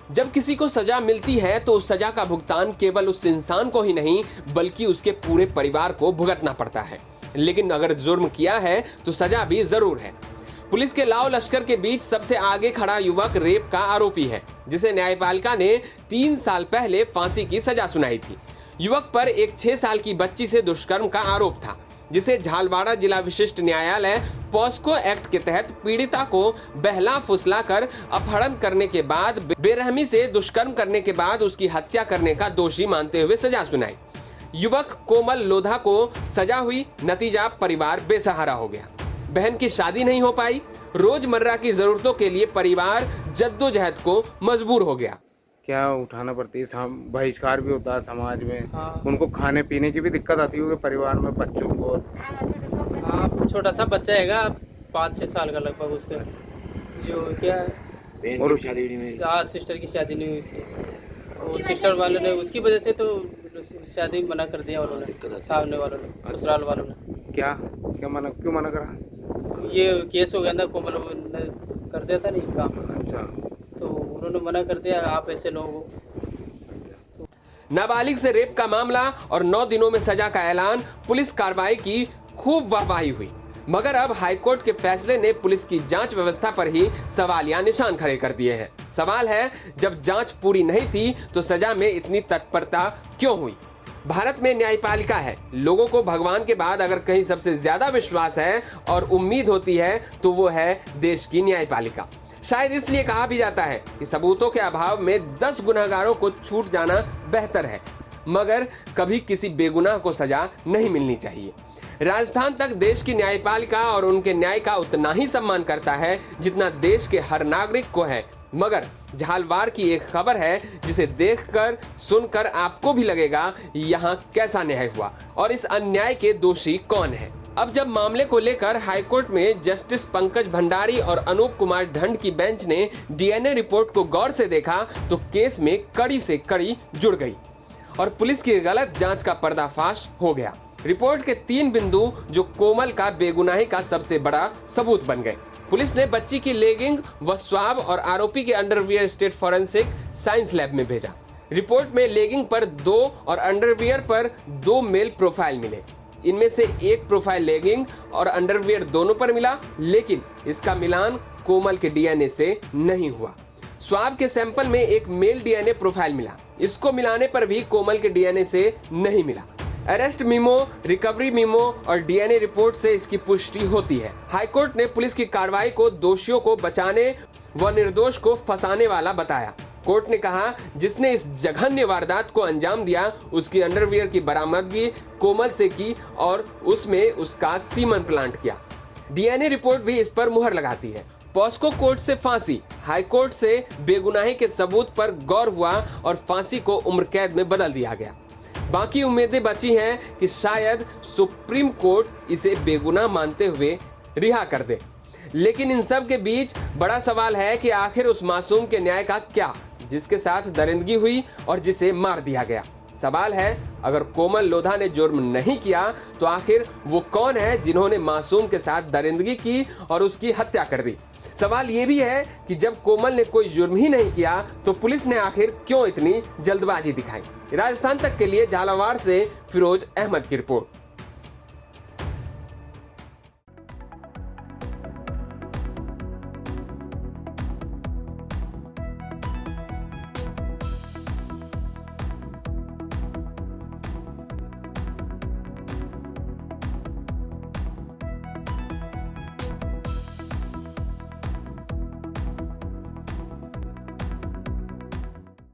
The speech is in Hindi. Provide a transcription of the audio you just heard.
जब किसी को सजा मिलती है तो उस सजा का भुगतान केवल उस इंसान को ही नहीं बल्कि उसके पूरे परिवार को भुगतना पड़ता है। लेकिन अगर जुर्म किया है तो सजा भी जरूर है। पुलिस के लाव लश्कर के बीच सबसे आगे खड़ा युवक रेप का आरोपी है, जिसे न्यायपालिका ने 3 साल पहले फांसी की सजा सुनाई थी। युवक पर एक 6 साल की बच्ची से दुष्कर्म का आरोप था, जिसे झालवाड़ा जिला विशिष्ट न्यायालय पॉस्को एक्ट के तहत पीड़िता को बहला फुसला कर अपहरण करने के बाद बेरहमी से दुष्कर्म करने के बाद उसकी हत्या करने का दोषी मानते हुए सजा सुनाई। युवक कोमल लोधा को सजा हुई, नतीजा परिवार बेसहारा हो गया। बहन की शादी नहीं हो पाई, रोजमर्रा की जरूरतों के लिए परिवार जद्दोजहद को मजबूर हो गया। क्या उठाना पड़ती है, बहिष्कार भी होता है समाज में। उनको खाने पीने की भी दिक्कत आती होगी परिवार में, बच्चों को। हाँ, छोटा सा बच्चा हैगा 5-6 साल का लगभग, उसका जो क्या और सिस्टर की शादी नहीं हुई उसकी, वो सिस्टर वालों ने उसकी वजह से तो शादी मना कर दिया उन्होंने, सामने वालों ने, ससुराल वालों ने। क्या क्यों मना करा? ये केस हो गया ना, कोमल ने कर दिया था नहीं काम। अच्छा, तो उन्होंने मना कर दिया, आप ऐसे लोगों। नाबालिग से रेप का मामला और 9 दिनों में सजा का ऐलान, पुलिस कार्रवाई की खूब वाहवाही हुई। मगर अब हाईकोर्ट के फैसले ने पुलिस की जांच व्यवस्था पर ही सवालिया निशान खड़े कर दिए हैं। सवाल है, जब जांच पूरी नहीं थी तो सजा में इतनी तत्परता क्यों हुई? भारत में न्यायपालिका है। लोगों को भगवान के बाद अगर कहीं सबसे ज्यादा विश्वास है और उम्मीद होती है तो वो है देश की न्यायपालिका। शायद इसलिए कहा भी जाता है कि सबूतों के अभाव में 10 गुनहगारों को छूट जाना बेहतर है, मगर कभी किसी बेगुनाह को सजा नहीं मिलनी चाहिए। राजस्थान तक देश की न्यायपालिका और उनके न्याय का उतना ही सम्मान करता है जितना देश के हर नागरिक को है। मगर झालवाड़ की एक खबर है जिसे देखकर सुनकर आपको भी लगेगा यहाँ कैसा न्याय हुआ और इस अन्याय के दोषी कौन है। अब जब मामले को लेकर हाईकोर्ट में जस्टिस पंकज भंडारी और अनूप कुमार ढंड की बेंच ने डीएनए रिपोर्ट को गौर से देखा तो केस में कड़ी से कड़ी जुड़ गई और पुलिस की गलत जांच का पर्दाफाश हो गया। रिपोर्ट के 3 बिंदु जो कोमल का बेगुनाही का सबसे बड़ा सबूत बन गए। पुलिस ने बच्ची की लेगिंग व स्वाब और आरोपी के underwear state forensic science lab में भेजा। रिपोर्ट में लेगिंग पर 2 और अंडरवियर पर 2 मेल प्रोफाइल मिले। इनमें से एक प्रोफाइल लेगिंग और अंडरवियर दोनों पर मिला, लेकिन इसका मिलान कोमल के डीएनए से नहीं हुआ। स्वाब के सैंपल में एक मेल डीएनए प्रोफाइल मिला, इसको मिलाने पर भी कोमल के डीएनए से नहीं मिला। अरेस्ट मीमो, रिकवरी मीमो और डीएनए रिपोर्ट से इसकी पुष्टि होती है। हाईकोर्ट ने पुलिस की कार्रवाई को दोषियों को बचाने व निर्दोष को फंसाने वाला बताया। कोर्ट ने कहा, जिसने इस जघन्य वारदात को अंजाम दिया उसकी अंडरवियर की बरामदगी कोमल से की और उसमें उसका सीमन प्लांट किया। डीएनए रिपोर्ट भी इस पर मुहर लगाती है। पॉस्को कोर्ट से फांसी, हाईकोर्ट से बेगुनाही के सबूत पर गौर हुआ और फांसी को उम्र कैद में बदल दिया गया। बाकी उम्मीदें बची हैं कि शायद सुप्रीम कोर्ट इसे बेगुनाह मानते हुए रिहा कर दे। लेकिन इन सब के बीच बड़ा सवाल है कि आखिर उस मासूम के न्याय का क्या, जिसके साथ दरिंदगी हुई और जिसे मार दिया गया। सवाल है, अगर कोमल लोधा ने जुर्म नहीं किया तो आखिर वो कौन है जिन्होंने मासूम के साथ दरिंदगी की और उसकी हत्या कर दी। सवाल ये भी है कि जब कोमल ने कोई जुर्म ही नहीं किया तो पुलिस ने आखिर क्यों इतनी जल्दबाजी दिखाई। राजस्थान तक के लिए झालावाड़ से फिरोज अहमद की रिपोर्ट।